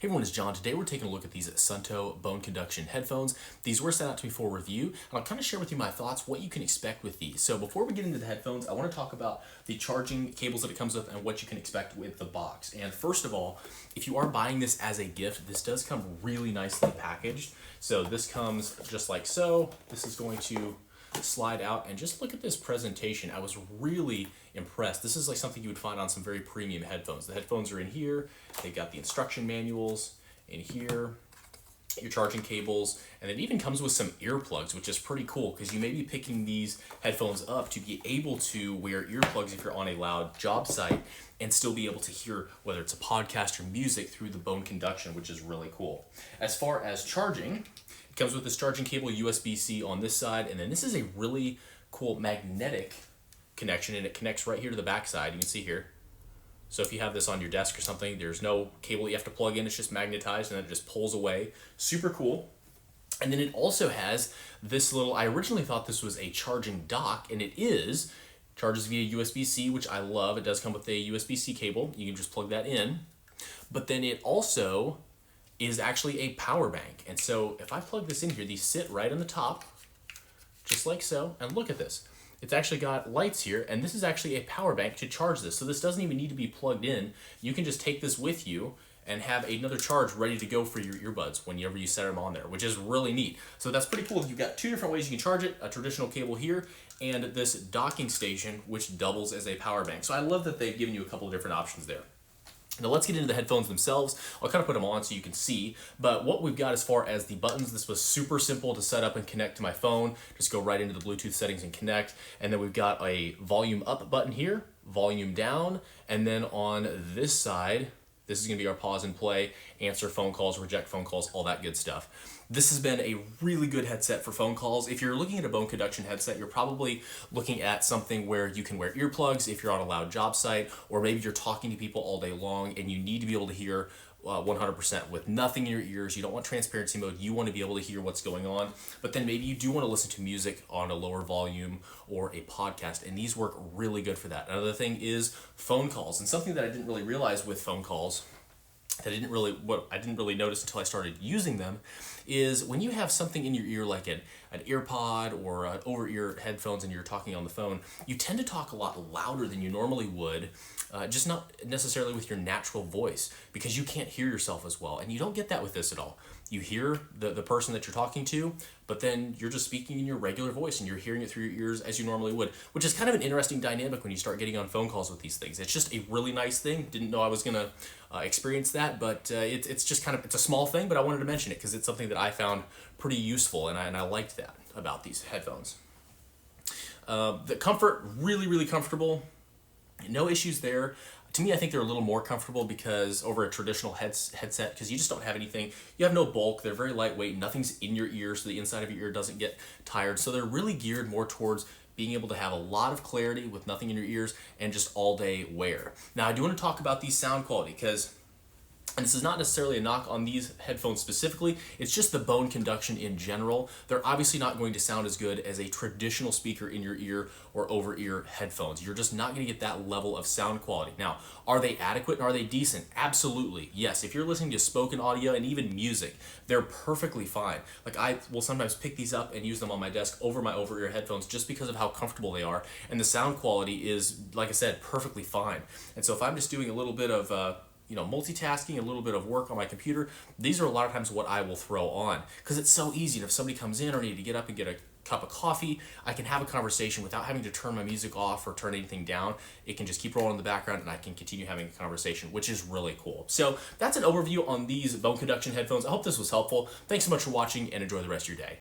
Hey everyone, it's John. Today we're taking a look at these SUUNTO bone conduction headphones. These were sent out to me for review, and I'll kind of share with you my thoughts, what you can expect with these. So before we get into the headphones, I want to talk about the charging cables that it comes with and what you can expect with the box. And first of all, if you are buying this as a gift, this does come really nicely packaged. So this comes just like so. This is going to slide out, and just look at this presentation. I was really impressed. This is like something you would find on some very premium headphones. The headphones are in here. They've got the instruction manuals in here, your charging cables, and it even comes with some earplugs, which is pretty cool because you may be picking these headphones up to be able to wear earplugs if you're on a loud job site and still be able to hear whether it's a podcast or music through the bone conduction, which is really cool. As far as charging, it comes with this charging cable, USB-C on this side, and then this is a really cool magnetic connection, and it connects right here to the back side. You can see here. So if you have this on your desk or something, there's no cable you have to plug in. It's just magnetized, and then it just pulls away. Super cool. And then it also has this little, I originally thought this was a charging dock, and it is. Charges via USB-C, which I love. It does come with a USB-C cable. You can just plug that in. But then it also is actually a power bank. And so if I plug this in here, these sit right on the top, just like so. And look at this. It's actually got lights here, and this is actually a power bank to charge this. So this doesn't even need to be plugged in. You can just take this with you and have another charge ready to go for your earbuds whenever you set them on there, which is really neat. So that's pretty cool. You've got two different ways you can charge it, a traditional cable here, and this docking station, which doubles as a power bank. So I love that they've given you a couple of different options there. Now let's get into the headphones themselves. I'll kind of put them on so you can see, but what we've got as far as the buttons, this was super simple to set up and connect to my phone. Just go right into the Bluetooth settings and connect. And then we've got a volume up button here, volume down, and then on this side, this is gonna be our pause and play, answer phone calls, reject phone calls, all that good stuff. This has been a really good headset for phone calls. If you're looking at a bone conduction headset, you're probably looking at something where you can wear earplugs if you're on a loud job site, or maybe you're talking to people all day long and you need to be able to hear 100% with nothing in your ears. You don't want transparency mode. You want to be able to hear what's going on, but then maybe you do want to listen to music on a lower volume or a podcast, and these work really good for that. Another thing is phone calls, and something that I didn't really realize with phone calls that I didn't really notice until I started using them is when you have something in your ear like an earpod or an over-ear headphones and you're talking on the phone, you tend to talk a lot louder than you normally would, just not necessarily with your natural voice, because you can't hear yourself as well, and you don't get that with this at all. You hear the person that you're talking to, but then you're just speaking in your regular voice and you're hearing it through your ears as you normally would, which is kind of an interesting dynamic when you start getting on phone calls with these things. It's just a really nice thing. Didn't know I was gonna experience that, but it's just kind of, it's a small thing, but I wanted to mention it because it's something that I found pretty useful, and I liked that about these headphones. The comfort, really comfortable. No issues there. To me, I think they're a little more comfortable because over a traditional headset, because you just don't have anything. You have no bulk. They're very lightweight. Nothing's in your ear, so the inside of your ear doesn't get tired. So they're really geared more towards being able to have a lot of clarity with nothing in your ears and just all day wear. Now, I do want to talk about the sound quality because, and this is not necessarily a knock on these headphones specifically, it's just the bone conduction in general. They're obviously not going to sound as good as a traditional speaker in your ear or over-ear headphones. You're just not going to get that level of sound quality. Now, are they adequate and are they decent? Absolutely, yes. If you're listening to spoken audio and even music, they're perfectly fine. Like, I will sometimes pick these up and use them on my desk over my over-ear headphones just because of how comfortable they are, and the sound quality is, like I said, perfectly fine. And so if I'm just doing a little bit of multitasking, a little bit of work on my computer, these are a lot of times what I will throw on because it's so easy. And if somebody comes in or I need to get up and get a cup of coffee, I can have a conversation without having to turn my music off or turn anything down. It can just keep rolling in the background and I can continue having a conversation, which is really cool. So that's an overview on these bone conduction headphones. I hope this was helpful. Thanks so much for watching and enjoy the rest of your day.